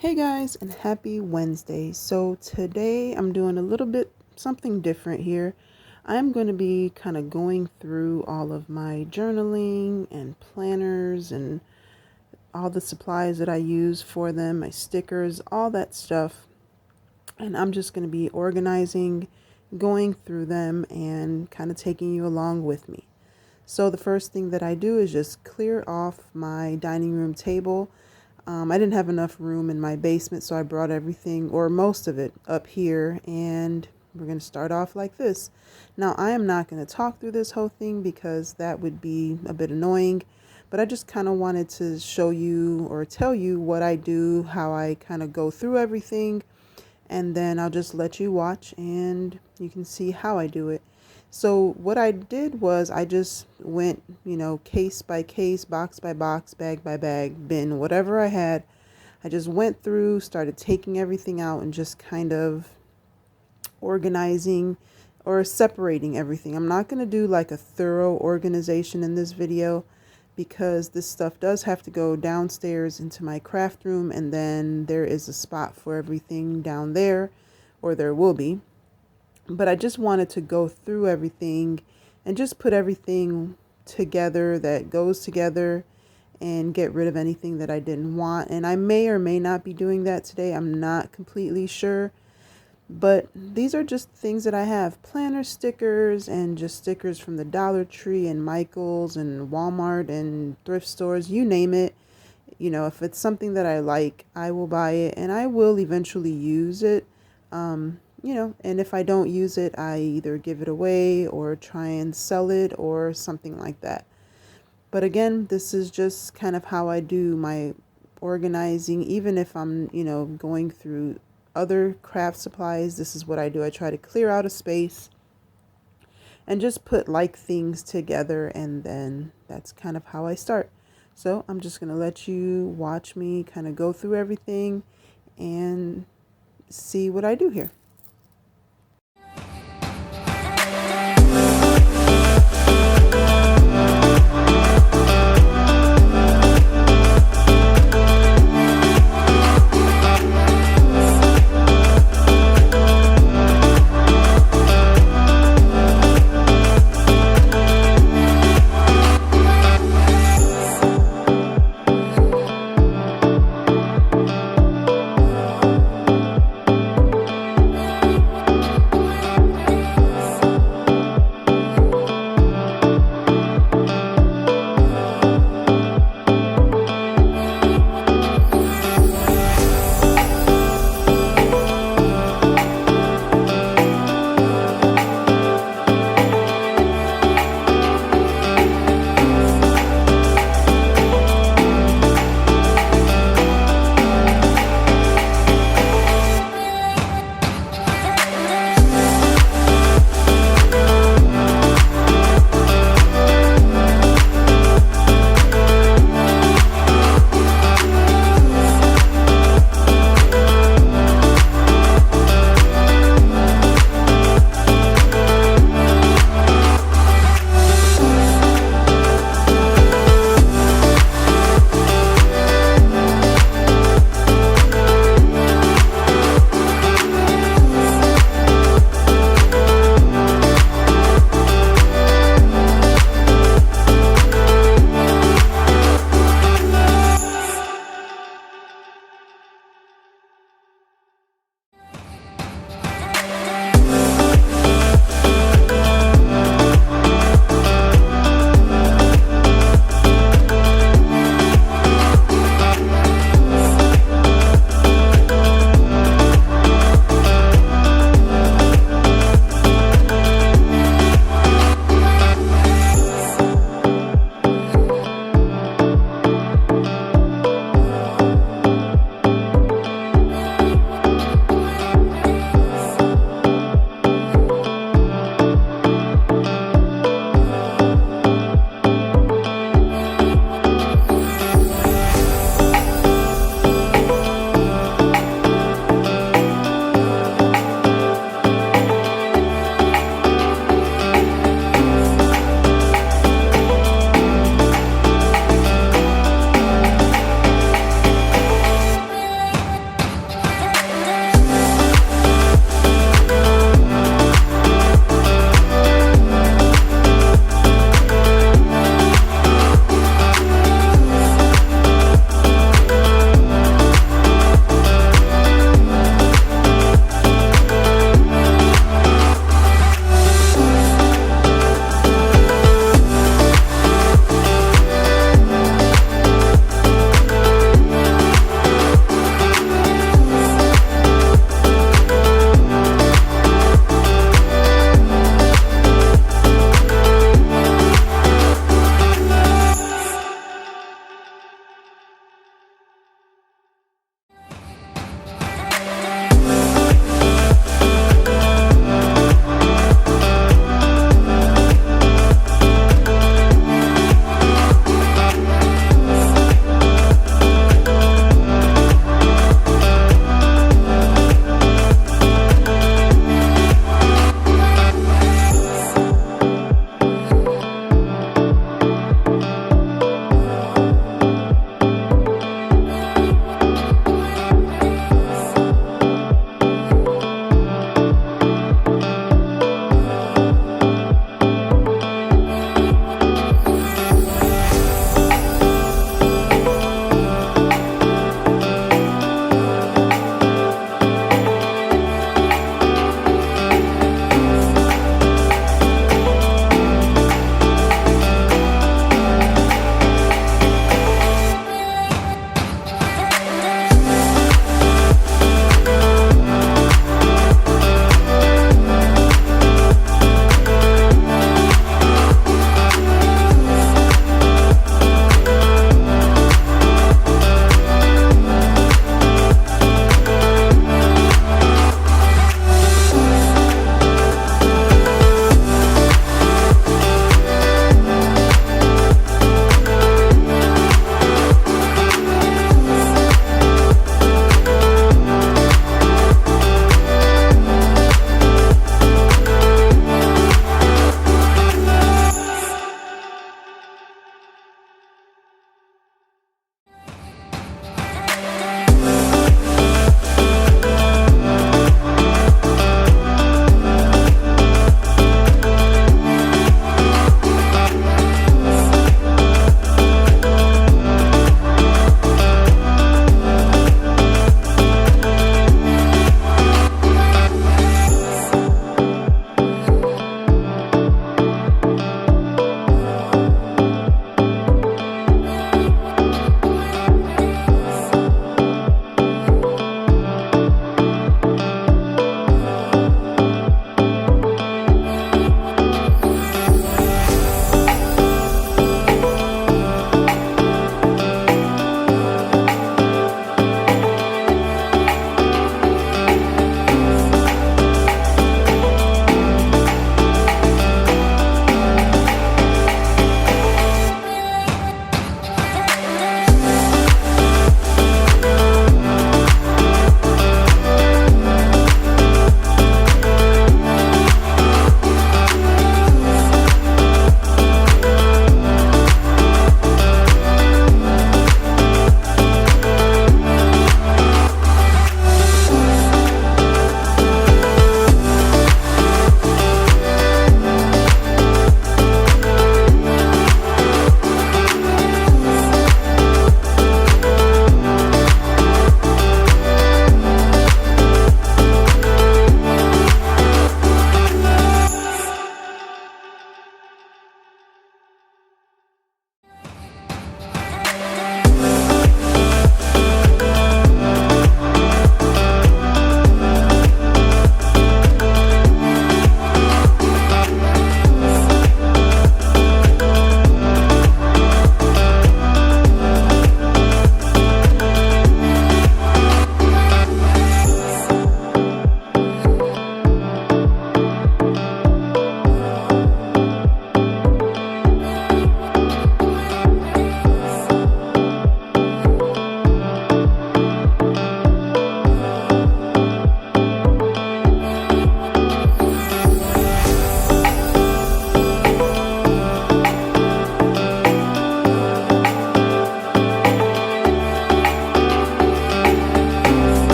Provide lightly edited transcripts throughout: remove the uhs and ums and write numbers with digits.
Hey guys, and happy Wednesday. So today I'm doing a little bit something different here. I'm going to be kind of going through all of my journaling and planners and all the supplies that I use for them, my stickers, all that stuff. And I'm just going to be organizing, going through them, and kind of taking you along with me. So the first thing that I do is just clear off my dining room table. I didn't have enough room in my basement, so I brought everything, or most of it, up here, and we're going to start off like this. Now, I am not going to talk through this whole thing because that would be a bit annoying, but I just kind of wanted to show you or tell you what I do, how I kind of go through everything, and then I'll just let you watch and you can see how I do it. So what I did was I just went, case by case, box by box, bag by bag, bin, whatever I had. I just went through, started taking everything out and just kind of organizing or separating everything. I'm not going to do like a thorough organization in this video because this stuff does have to go downstairs into my craft room, and then there is a spot for everything down there, or there will be. But I just wanted to go through everything and just put everything together that goes together and get rid of anything that I didn't want. And I may or may not be doing that today. I'm not completely sure. But these are just things that I have. Planner stickers and just stickers from the Dollar Tree and Michael's and Walmart and thrift stores, you name it. If it's something that I like, I will buy it and I will eventually use it. And if I don't use it, I either give it away or try and sell it or something like that. But again, this is just kind of how I do my organizing. Even if I'm, going through other craft supplies, this is what I do. I try to clear out a space and just put like things together, and then that's kind of how I start. So I'm just going to let you watch me kind of go through everything and see what I do here.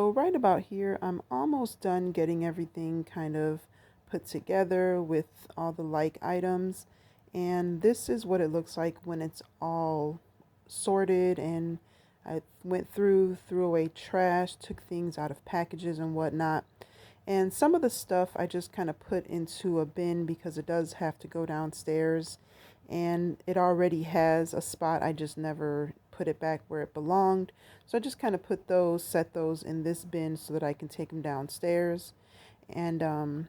So right about here, I'm almost done getting everything kind of put together with all the like items. And this is what it looks like when it's all sorted, and I went through, threw away trash, took things out of packages and whatnot. And some of the stuff I just kind of put into a bin because it does have to go downstairs, and it already has a spot. I just never put it back where it belonged. So I just kind of put those, set those in this bin so that I can take them downstairs and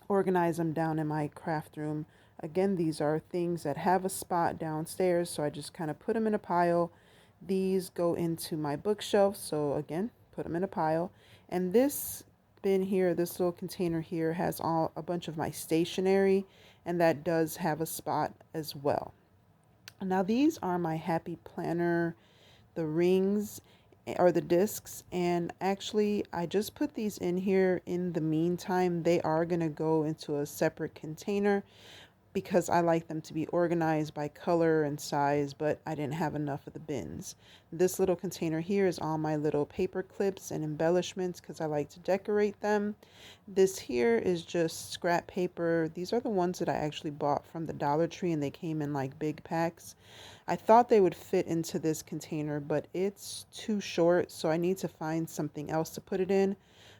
organize them down in my craft room. Again, these are things that have a spot downstairs, so I just kind of put them in a pile. These go into my bookshelf, so again, put them in a pile. And this bin here, this little container here, has a bunch of my stationery, and that does have a spot as well. Now these are my happy planner, the rings or the discs, and actually I just put these in here. In the meantime, they are going to go into a separate container because I like them to be organized by color and size, but I didn't have enough of the bins. This little container here is all my little paper clips and embellishments because I like to decorate them. This here is just scrap paper. These are the ones that I actually bought from the Dollar Tree, and they came in like big packs. I thought they would fit into this container, but it's too short, so I need to find something else to put it in.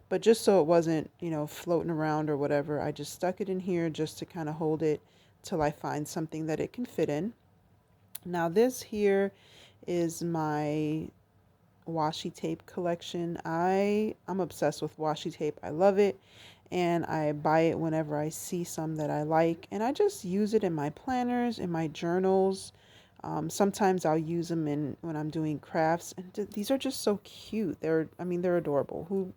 But just so it wasn't, floating around or whatever, I just stuck it in here just to kind of hold it till I find something that it can fit in. Now this here is my washi tape collection. I'm obsessed with washi tape. I love it, and I buy it whenever I see some that I like, and I just use it in my planners, in my journals. Sometimes I'll use them in when I'm doing crafts, and these are just so cute. They're adorable.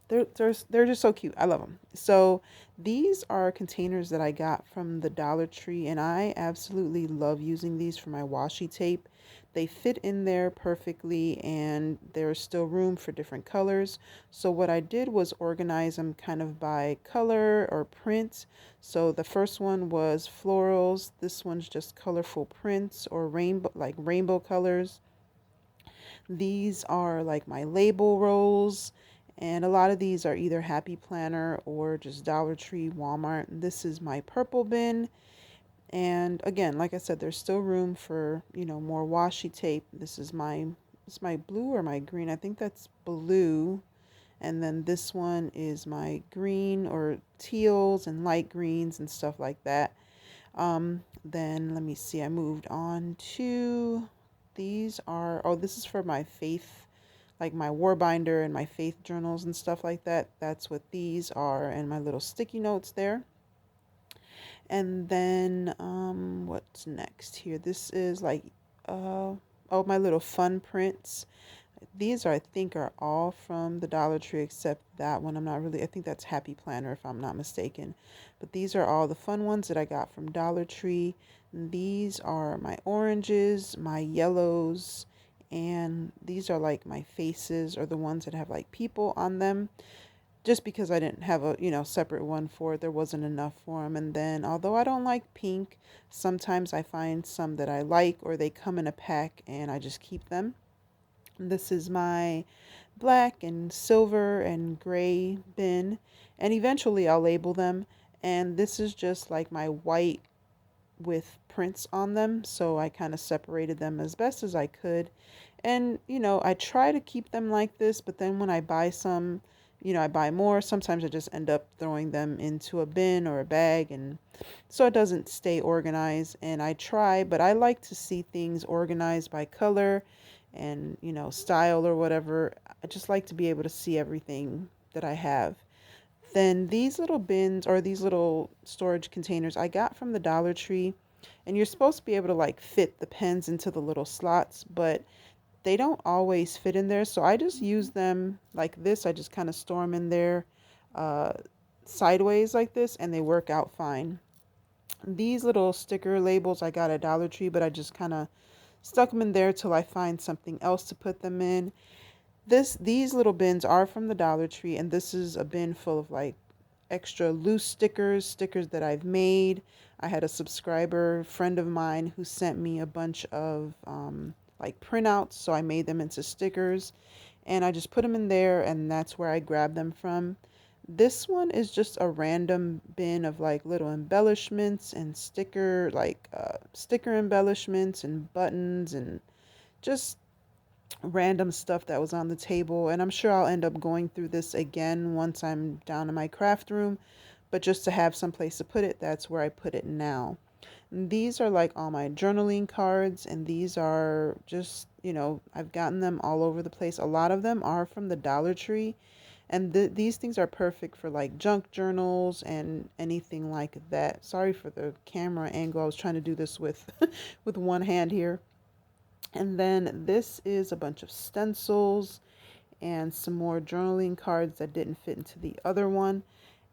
They're just so cute. I love them. So these are containers that I got from the Dollar Tree, and I absolutely love using these for my washi tape. They fit in there perfectly, and there's still room for different colors. So what I did was organize them kind of by color or print. So the first one was florals. This one's just colorful prints or rainbow colors. These are like my label rolls, and a lot of these are either Happy Planner or just Dollar Tree, Walmart. This is my purple bin. And again, like I said, there's still room for, more washi tape. It's my blue or my green. I think that's blue. And then this one is my green or teals and light greens and stuff like that. Then let me see, I moved on to this is for my faith, like my war binder and my faith journals and stuff like that. That's what these are, and my little sticky notes there. And then what's next here? This is like my little fun prints. These I think are all from the Dollar Tree except that one. I think that's Happy Planner if I'm not mistaken. But these are all the fun ones that I got from Dollar Tree. These are my oranges, my yellows, and these are like my faces, or the ones that have like people on them. Just because I didn't have a, separate one for it, there wasn't enough for them. And then, although I don't like pink, sometimes I find some that I like, or they come in a pack and I just keep them. This is my black and silver and gray bin, and eventually I'll label them. And this is just like my white with prints on them, so I kind of separated them as best as I could. And I try to keep them like this, but then when I buy some, I buy more. Sometimes I just end up throwing them into a bin or a bag, and so it doesn't stay organized. And I try, but I like to see things organized by color and, style or whatever. I just like to be able to see everything that I have. Then these little bins, or these little storage containers, I got from the Dollar Tree, and you're supposed to be able to like fit the pens into the little slots, but they don't always fit in there. So I just use them like this. I just kind of store them in there uh, sideways like this, and they work out fine. These little sticker labels I got at Dollar Tree, but I just kind of stuck them in there till I find something else to put them in. These little bins are from the Dollar Tree, and this is a bin full of like extra loose stickers that I've made. I had a subscriber friend of mine who sent me a bunch of like printouts, so I made them into stickers. and I just put them in there, and that's where I grab them from. This one is just a random bin of like little embellishments and sticker embellishments and buttons and just random stuff that was on the table. And I'm sure I'll end up going through this again once I'm down in my craft room, but just to have some place to put it, that's where I put it now. And these are like all my journaling cards, and these are just, I've gotten them all over the place. A lot of them are from the Dollar Tree, and these things are perfect for like junk journals and anything like that. Sorry for the camera angle. I was trying to do this with with one hand here. And then this is a bunch of stencils and some more journaling cards that didn't fit into the other one.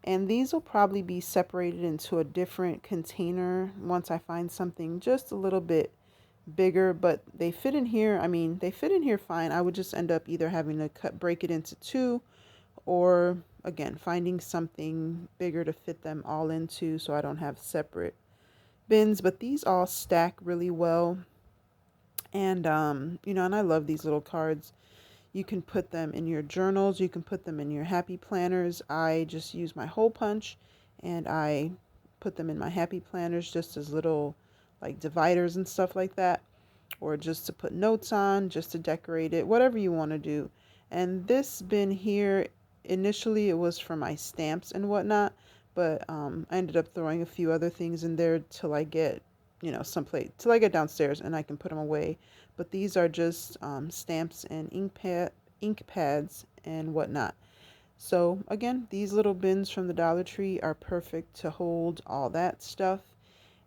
And these will probably be separated into a different container once I find something just a little bit bigger, but they fit in here. I mean, they fit in here fine. I would just end up either having to break it into two, or again, finding something bigger to fit them all into so I don't have separate bins. But these all stack really well. And, and I love these little cards. You can put them in your journals. You can put them in your happy planners. I just use my hole punch and I put them in my happy planners just as little like dividers and stuff like that. Or just to put notes on, just to decorate it, whatever you want to do. And this bin here, initially it was for my stamps and whatnot, but I ended up throwing a few other things in there till I get someplace till I get downstairs and I can put them away. But these are just stamps and ink pads and whatnot. So again, these little bins from the Dollar Tree are perfect to hold all that stuff.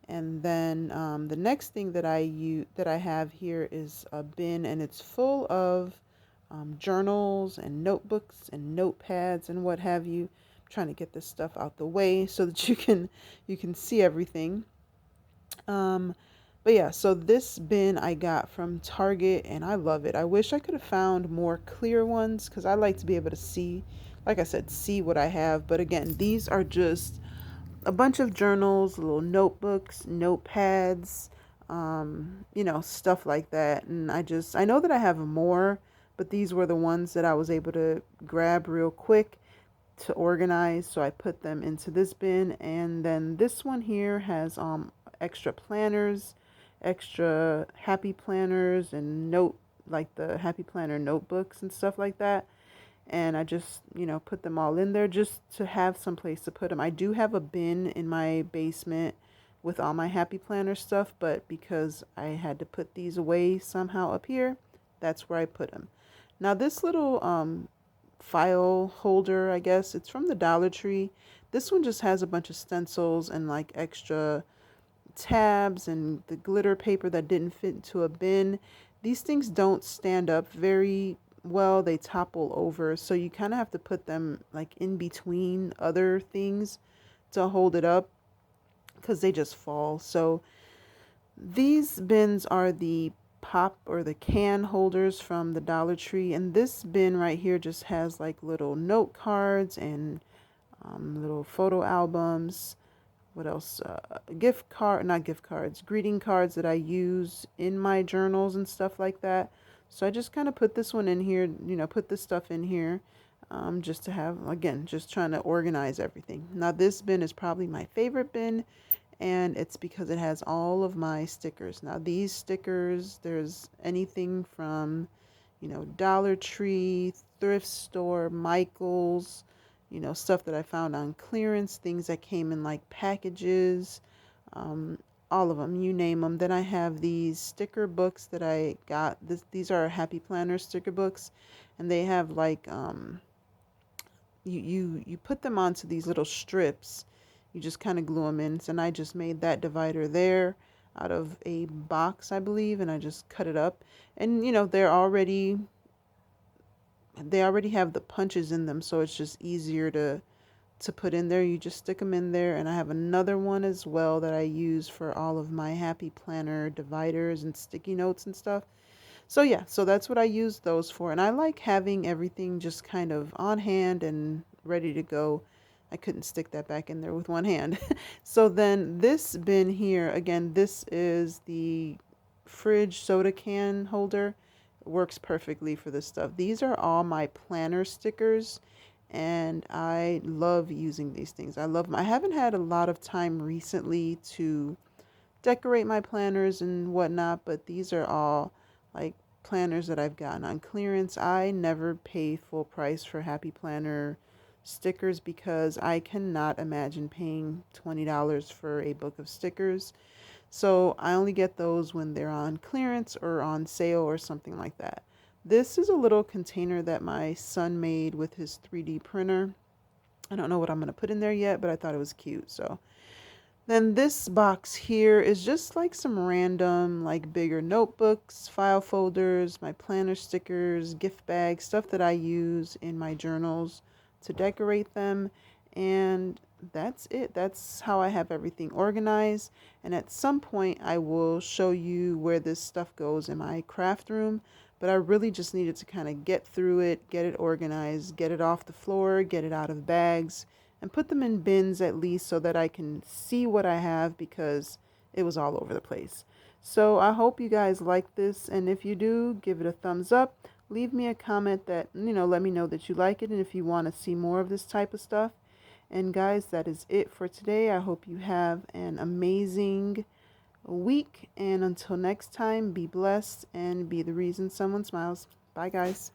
And then the next thing that I have here is a bin, and it's full of journals and notebooks and notepads and what have you. I'm trying to get this stuff out the way so that you can see everything. But yeah, so this bin I got from Target and I love it. I wish I could have found more clear ones because I like to be able to see, like I said, see what I have. But again, these are just a bunch of journals, little notebooks, notepads, stuff like that. And I know that I have more, but these were the ones that I was able to grab real quick to organize. So I put them into this bin. And then this one here has extra planners, extra happy planners, and like the happy planner notebooks and stuff like that. And I just, put them all in there just to have some place to put them. I do have a bin in my basement with all my happy planner stuff, but because I had to put these away somehow up here, that's where I put them. Now this little file holder, I guess it's from the Dollar Tree. This one just has a bunch of stencils and like extra tabs and the glitter paper that didn't fit into a bin. These things don't stand up very well. They topple over, so you kind of have to put them like in between other things to hold it up because they just fall. So these bins are the pop or the can holders from the Dollar Tree, and this bin right here just has like little note cards and little photo albums. What else? Not gift cards, greeting cards that I use in my journals and stuff like that. So I just kind of put this one in here, put this stuff in here, just to have, again, just trying to organize everything. Now this bin is probably my favorite bin, and it's because it has all of my stickers. Now these stickers, there's anything from, Dollar Tree, thrift store, Michael's, stuff that I found on clearance, things that came in like packages, all of them, you name them. Then I have these sticker books that I got. These are Happy Planner sticker books, and they have like you put them onto these little strips. You just kind of glue them in. And I just made that divider there out of a box, I believe, and I just cut it up. And they already have the punches in them, so it's just easier to put in there. You just stick them in there. And I have another one as well that I use for all of my Happy Planner dividers and sticky notes and stuff. So yeah, so that's what I use those for. And I like having everything just kind of on hand and ready to go. I couldn't stick that back in there with one hand. So then this bin here, again, this is the fridge soda can holder. works perfectly for this stuff. These are all my planner stickers, and I love using these things. I love them. I haven't had a lot of time recently to decorate my planners and whatnot, but these are all like planners that I've gotten on clearance. I never pay full price for Happy Planner stickers because I cannot imagine paying $20 for a book of stickers. So I only get those when they're on clearance or on sale or something like that. This is a little container that my son made with his 3D printer. I don't know what I'm going to put in there yet, but I thought it was cute. So then this box here is just like some random, like bigger notebooks, file folders, my planner stickers, gift bags, stuff that I use in my journals to decorate them. And that's it. That's how I have everything organized. And at some point, I will show you where this stuff goes in my craft room. But I really just needed to kind of get through it, get it organized, get it off the floor, get it out of bags, and put them in bins at least so that I can see what I have because it was all over the place. So I hope you guys like this, and if you do, give it a thumbs up. Leave me a comment that, let me know that you like it and if you want to see more of this type of stuff. And guys, that is it for today. I hope you have an amazing week, and until next time, be blessed and be the reason someone smiles. Bye guys.